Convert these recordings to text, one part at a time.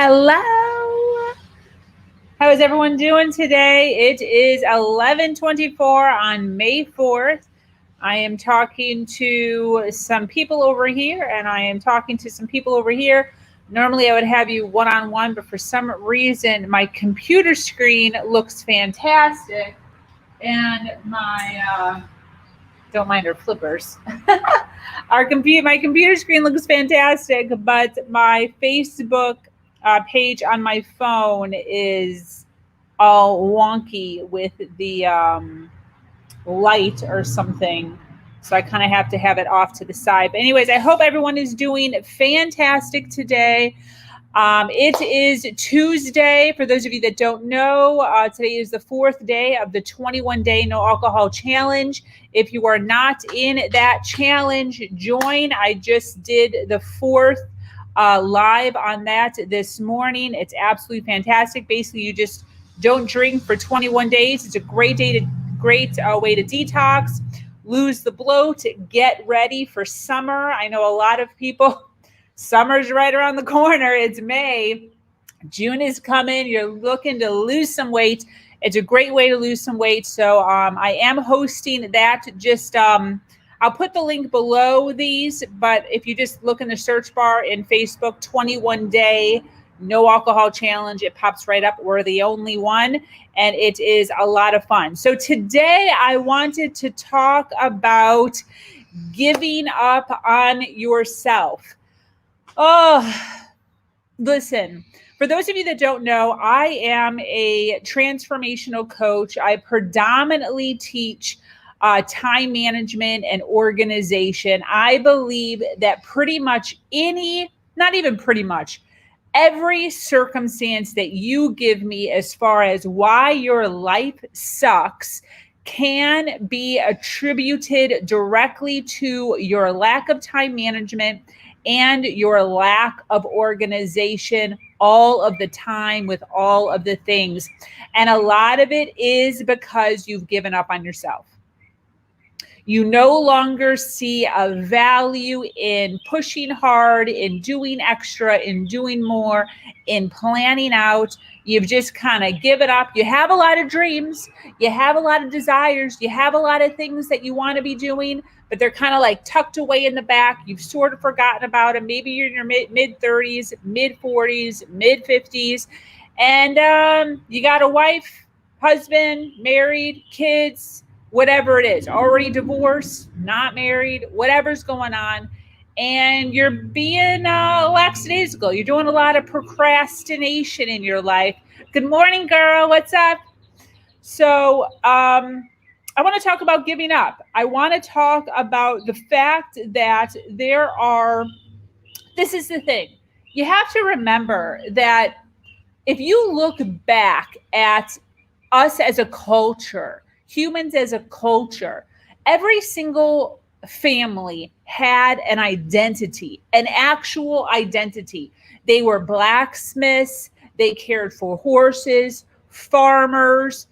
Hello. How is everyone doing today? It is 11:24 on May 4th. I am talking to some people over here and I am talking to some people over here. Normally I would have you one-on-one, but for some reason my computer screen looks fantastic and my don't mind our flippers. My computer screen looks fantastic, but my Facebook page on my phone is all wonky with the light or something. So I kind of have to have it off to the side. But anyways, I hope everyone is doing fantastic today. It is Tuesday. For those of you that don't know, today is the fourth day of the 21-day no alcohol challenge. If you are not in that challenge, join. I just did the fourth live on that this morning. It's absolutely fantastic. Basically, you just don't drink for 21 days. It's a great way to detox, lose the bloat, get ready for summer. I know a lot of people. Summer's right around the corner. It's May. June is coming. You're looking to lose some weight. It's a great way to lose some weight. So I am hosting that. I'll put the link below these, but if you just look in the search bar in Facebook, 21-day no alcohol challenge, it pops right up. We're the only one, and it is a lot of fun. So today I wanted to talk about giving up on yourself. Oh, listen, for those of you that don't know, I am a transformational coach. I predominantly teach time management and organization. I believe that every circumstance that you give me as far as why your life sucks can be attributed directly to your lack of time management and your lack of organization all of the time with all of the things. And a lot of it is because you've given up on yourself. You no longer see a value in pushing hard, in doing extra, in doing more, in planning out. You've just kind of given up. You have a lot of dreams. You have a lot of desires. You have a lot of things that you want to be doing, but they're kind of like tucked away in the back. You've sort of forgotten about them. Maybe you're in your mid-30s, mid-40s, mid-50s, and you got a wife, husband, married, kids, whatever it is, already divorced, not married, whatever's going on, and you're being lackadaisical. You're doing a lot of procrastination in your life. Good morning, girl. What's up? So I want to talk about giving up. I want to talk about the fact that this is the thing. You have to remember that if you look back at us as a culture, humans as a culture, every single family had an identity, an actual identity. They were blacksmiths, they cared for horses, farmers,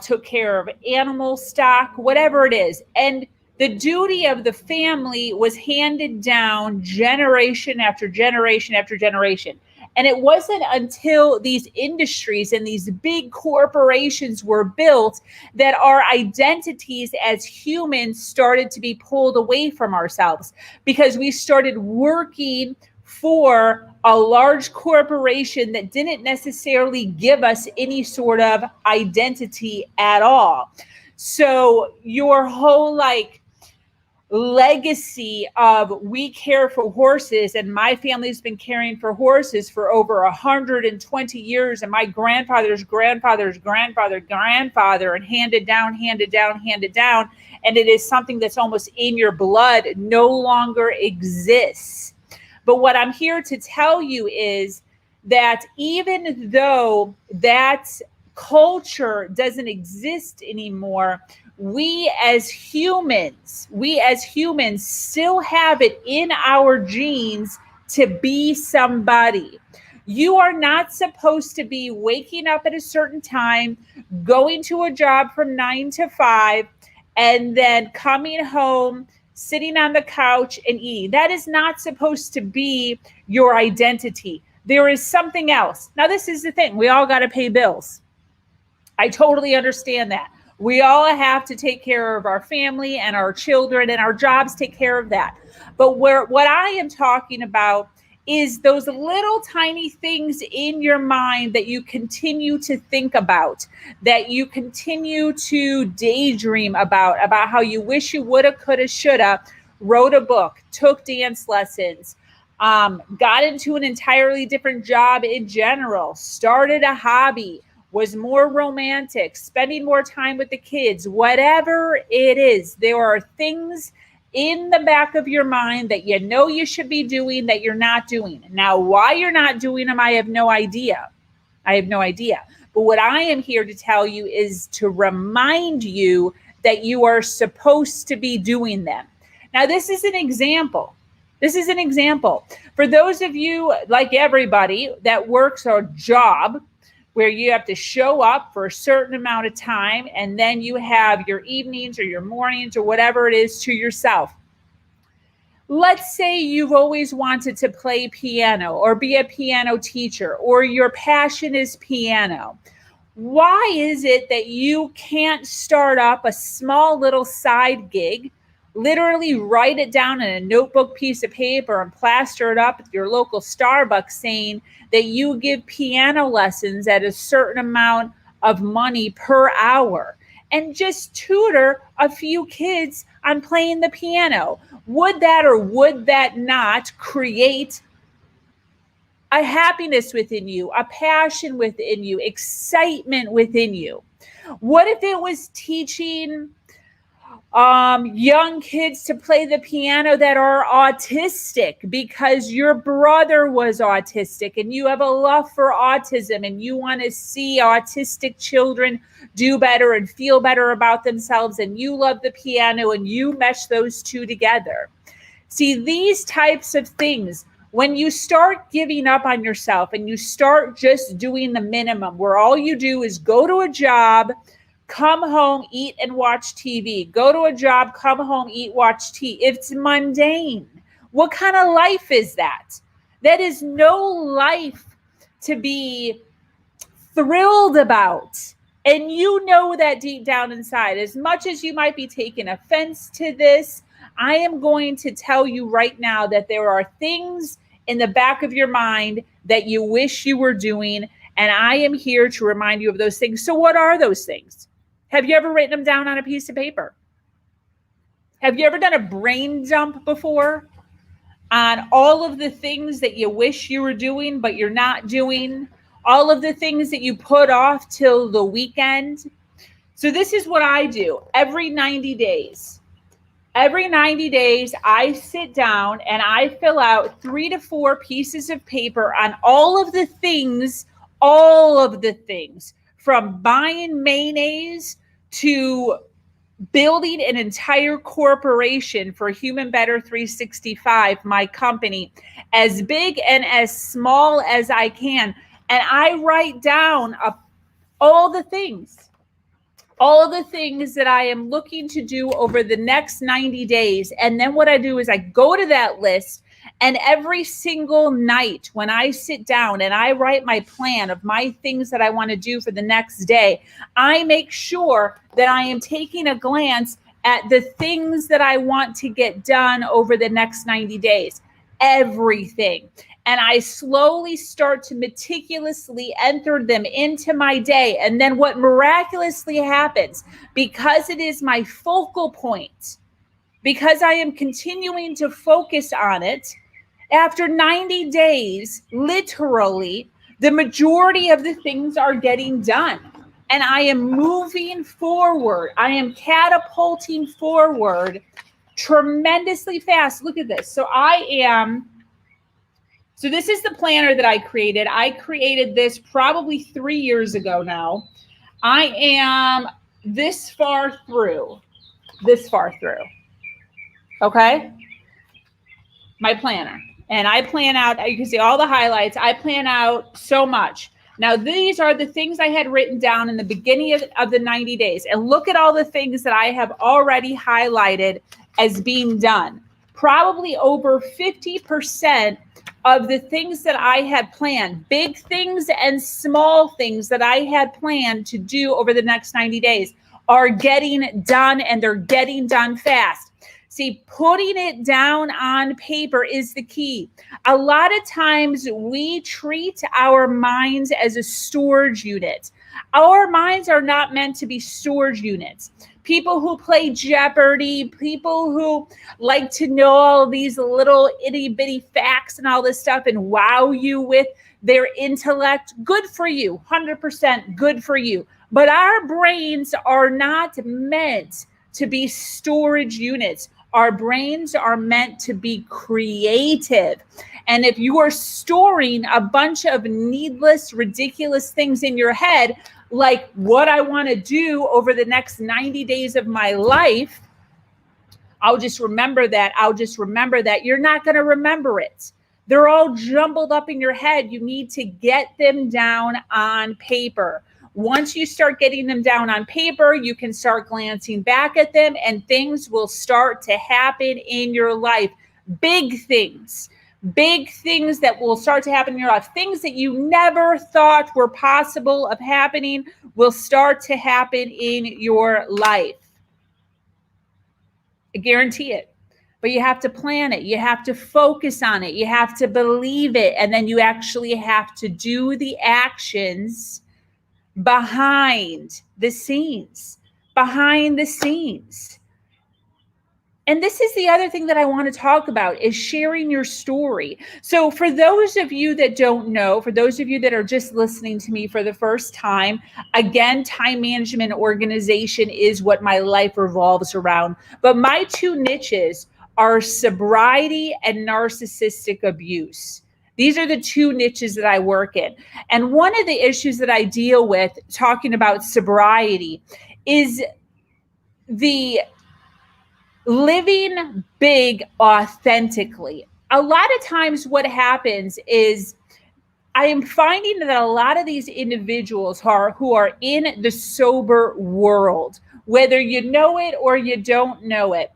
took care of animal stock, whatever it is. And the duty of the family was handed down generation after generation after generation. And it wasn't until these industries and these big corporations were built that our identities as humans started to be pulled away from ourselves, because we started working for a large corporation that didn't necessarily give us any sort of identity at all. So your whole legacy of we care for horses, and my family's been caring for horses for over 120 years, and my grandfather's grandfather's grandfather, and handed down, and it is something that's almost in your blood, no longer exists. But what I'm here to tell you is that even though that culture doesn't exist anymore, we as humans still have it in our genes to be somebody. You are not supposed to be waking up at a certain time, going to a job from 9 to 5, and then coming home, sitting on the couch and eating. That is not supposed to be your identity. there is something else. Now, this is the thing. We all got to pay bills. I totally understand that. We all have to take care of our family and our children, and our jobs take care of that. But what I am talking about is those little tiny things in your mind that you continue to think about, that you continue to daydream about how you wish you woulda, coulda, shoulda, wrote a book, took dance lessons, got into an entirely different job in general, started a hobby, was more romantic, spending more time with the kids, whatever it is. There are things in the back of your mind that you know you should be doing that you're not doing. Now, why you're not doing them, I have no idea. But what I am here to tell you is to remind you that you are supposed to be doing them. Now, this is an example. For those of you, like everybody, that works a job where you have to show up for a certain amount of time, and then you have your evenings or your mornings or whatever it is to yourself. Let's say you've always wanted to play piano or be a piano teacher, or your passion is piano. Why is it that you can't start up a small little side gig, literally write it down in a notebook piece of paper and plaster it up at your local Starbucks saying that you give piano lessons at a certain amount of money per hour, and just tutor a few kids on playing the piano? Would that or would that not create a happiness within you, a passion within you, excitement within you? What if it was teaching young kids to play the piano that are autistic because your brother was autistic and you have a love for autism and you want to see autistic children do better and feel better about themselves, and you love the piano and you mesh those two together? See, these types of things, when you start giving up on yourself and you start just doing the minimum, where all you do is go to a job, come home, eat and watch TV, go to a job, come home, eat, watch TV. It's mundane. What kind of life is that? That is no life to be thrilled about. And you know that deep down inside. As much as you might be taking offense to this, I am going to tell you right now that there are things in the back of your mind that you wish you were doing. And I am here to remind you of those things. So what are those things? Have you ever written them down on a piece of paper? Have you ever done a brain dump before on all of the things that you wish you were doing, but you're not doing? All of the things that you put off till the weekend? So this is what I do every 90 days. Every 90 days, I sit down and I fill out 3 to 4 pieces of paper on all of the things, from buying mayonnaise to building an entire corporation for Human Better 365, my company, as big and as small as I can. And I write down all the things that I am looking to do over the next 90 days. And then what I do is I go to that list, and every single night when I sit down and I write my plan of my things that I want to do for the next day, I make sure that I am taking a glance at the things that I want to get done over the next 90 days. Everything. And I slowly start to meticulously enter them into my day. And then what miraculously happens, because it is my focal point, because I am continuing to focus on it, after 90 days, literally, the majority of the things are getting done. And I am moving forward. I am catapulting forward tremendously fast. Look at this. So this is the planner that I created. I created this probably 3 years ago now. I am this far through. Okay? My planner. And I plan out, you can see all the highlights. I plan out so much. Now, these are the things I had written down in the beginning of the 90 days. And look at all the things that I have already highlighted as being done. Probably over 50% of the things that I had planned, big things and small things that I had planned to do over the next 90 days are getting done, and they're getting done fast. See, putting it down on paper is the key. A lot of times we treat our minds as a storage unit. Our minds are not meant to be storage units. People who play Jeopardy, people who like to know all these little itty bitty facts and all this stuff and wow you with their intellect, good for you, 100% good for you. But our brains are not meant to be storage units. Our brains are meant to be creative. And if you are storing a bunch of needless, ridiculous things in your head, like what I want to do over the next 90 days of my life, I'll just remember that. You're not going to remember it. They're all jumbled up in your head. You need to get them down on paper. Once you start getting them down on paper, you can start glancing back at them and things will start to happen in your life. Big things that will start to happen in your life. Things that you never thought were possible of happening will start to happen in your life. I guarantee it. But you have to plan it. You have to focus on it. You have to believe it. And then you actually have to do the actions behind the scenes. And this is the other thing that I want to talk about is sharing your story. So for those of you that don't know, for those of you that are just listening to me for the first time, again, time management organization is what my life revolves around. But my two niches are sobriety and narcissistic abuse. These are the two niches that I work in. And one of the issues that I deal with talking about sobriety is the living big authentically. A lot of times what happens is I am finding that a lot of these individuals who are in the sober world, whether you know it or you don't know it,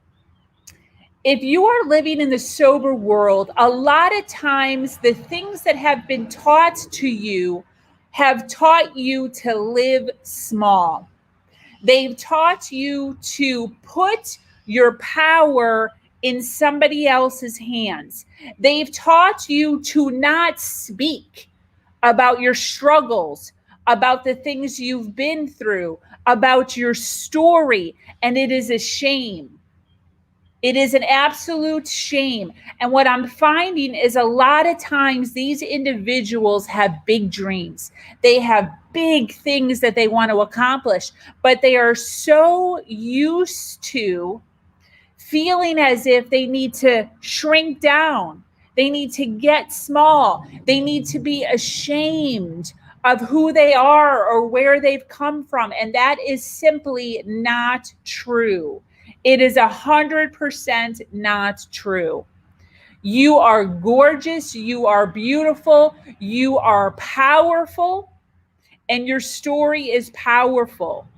if you are living in the sober world, a lot of times the things that have been taught to you have taught you to live small. They've taught you to put your power in somebody else's hands. They've taught you to not speak about your struggles, about the things you've been through, about your story, and it is a shame. It is an absolute shame. And what I'm finding is a lot of times these individuals have big dreams. They have big things that they want to accomplish, but they are so used to feeling as if they need to shrink down. They need to get small. They need to be ashamed of who they are or where they've come from. And that is simply not true. It is 100% not true. You are gorgeous. You are beautiful. You are powerful. And your story is powerful.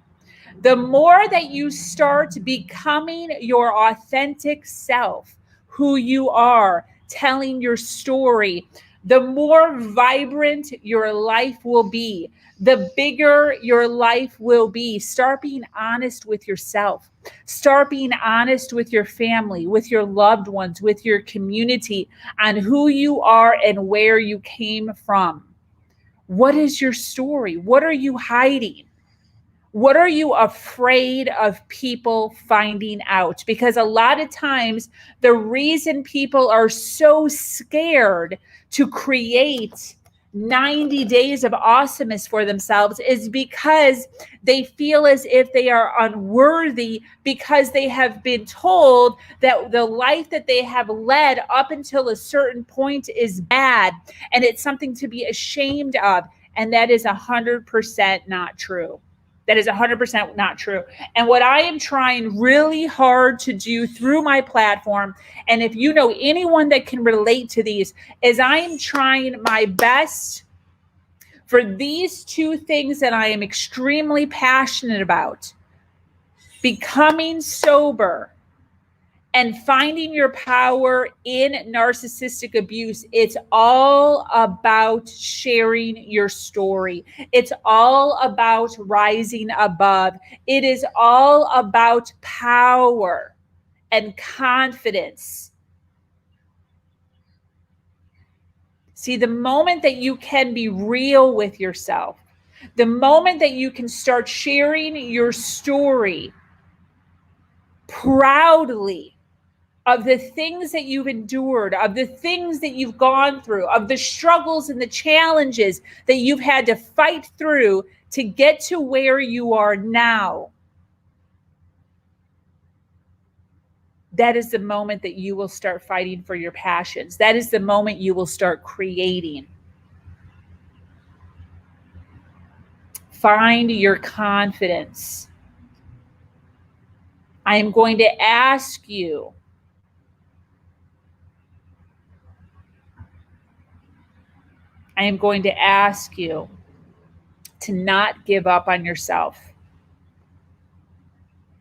The more that you start becoming your authentic self, who you are, telling your story, the more vibrant your life will be, the bigger your life will be. Start being honest with yourself. Start being honest with your family, with your loved ones, with your community, on who you are and where you came from. What is your story? What are you hiding? What are you afraid of people finding out? Because a lot of times the reason people are so scared to create 90 days of awesomeness for themselves is because they feel as if they are unworthy, because they have been told that the life that they have led up until a certain point is bad and it's something to be ashamed of. And that is 100% not true. That is 100% not true. And what I am trying really hard to do through my platform, and if you know anyone that can relate to these, is I am trying my best for these two things that I am extremely passionate about: becoming sober and finding your power in narcissistic abuse, it's all about sharing your story. It's all about rising above. It is all about power and confidence. See, the moment that you can be real with yourself, the moment that you can start sharing your story proudly, of the things that you've endured, of the things that you've gone through, of the struggles and the challenges that you've had to fight through to get to where you are now, that is the moment that you will start fighting for your passions. That is the moment you will start creating. Find your confidence. I am going to ask you to not give up on yourself.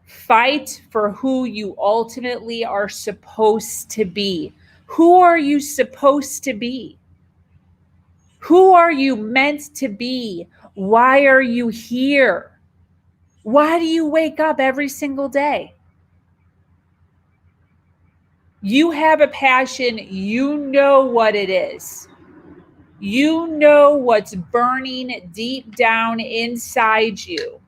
Fight for who you ultimately are supposed to be. Who are you supposed to be? Who are you meant to be? Why are you here? Why do you wake up every single day? You have a passion. You know what it is. You know what's burning deep down inside you.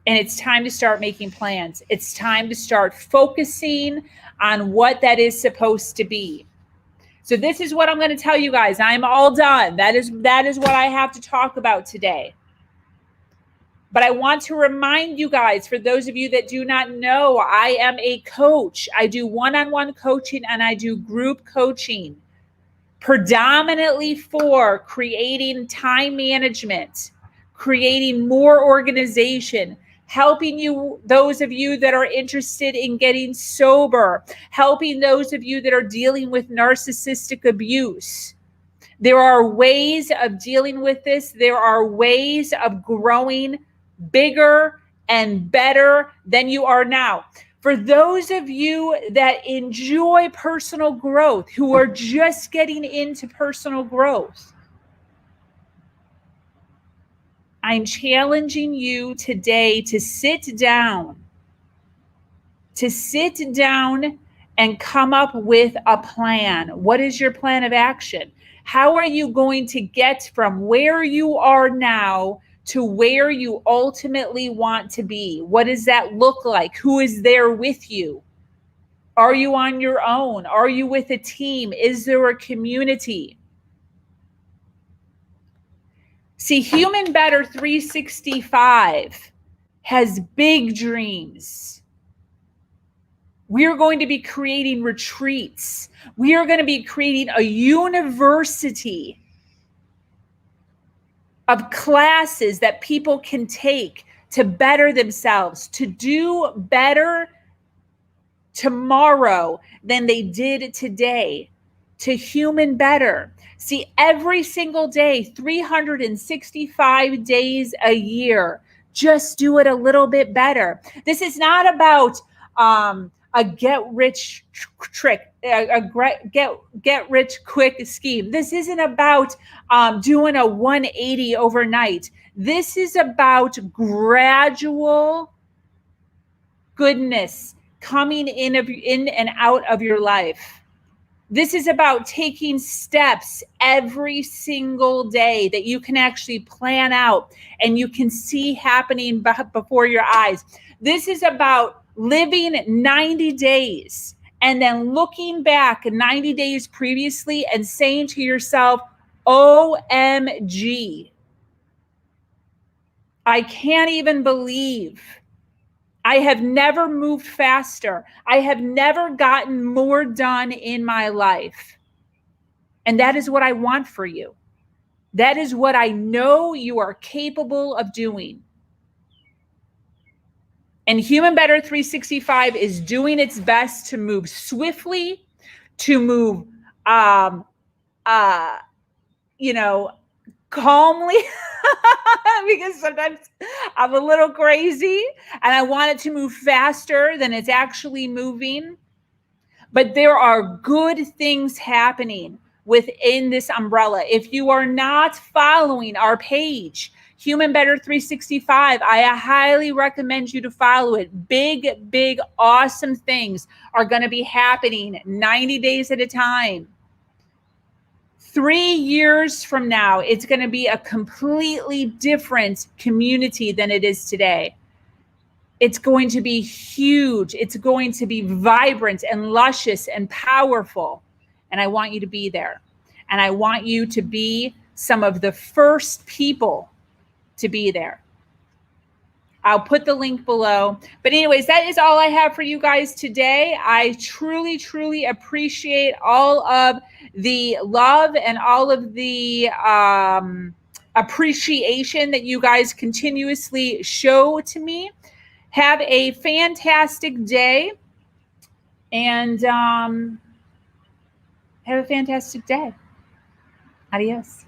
And it's time to start making plans. It's time to start focusing on what that is supposed to be. So this is what I'm going to tell you guys. I'm all done. That is what I have to talk about today. But I want to remind you guys, for those of you that do not know, I am a coach. I do one-on-one coaching and I do group coaching, predominantly for creating time management, creating more organization, helping you, those of you that are interested in getting sober, helping those of you that are dealing with narcissistic abuse. There are ways of dealing with this. There are ways of growing bigger and better than you are now. For those of you that enjoy personal growth, who are just getting into personal growth, I'm challenging you today to sit down and come up with a plan. What is your plan of action? How are you going to get from where you are now to where you ultimately want to be? What does that look like? Who is there with you? Are you on your own? Are you with a team? Is there a community? See, Human Better 365 has big dreams. We're going to be creating retreats. We are going to be creating a university of classes that people can take to better themselves, to do better tomorrow than they did today, to human better. See, every single day, 365 days a year, just do it a little bit better. This is not about a get rich quick scheme. This isn't about doing a 180 overnight. This is about gradual goodness coming in and out of your life. This is about taking steps every single day that you can actually plan out and you can see happening before your eyes. This is about living 90 days and then looking back 90 days previously and saying to yourself, OMG, I can't even believe I have never moved faster. I have never gotten more done in my life. And that is what I want for you. That is what I know you are capable of doing. And Human Better 365 is doing its best to move swiftly, to move, calmly because sometimes I'm a little crazy and I want it to move faster than it's actually moving. But there are good things happening within this umbrella. If you are not following our page, Human Better 365, I highly recommend you to follow it. Big, awesome things are going to be happening 90 days at a time. 3 years from now, it's going to be a completely different community than it is today. It's going to be huge. It's going to be vibrant and luscious and powerful. And I want you to be there. And I want you to be some of the first people to be there. I'll put the link below. But anyways, that is all I have for you guys today. I truly appreciate all of the love and all of the appreciation that you guys continuously show to me. Have a fantastic day, and have a fantastic day. Adios.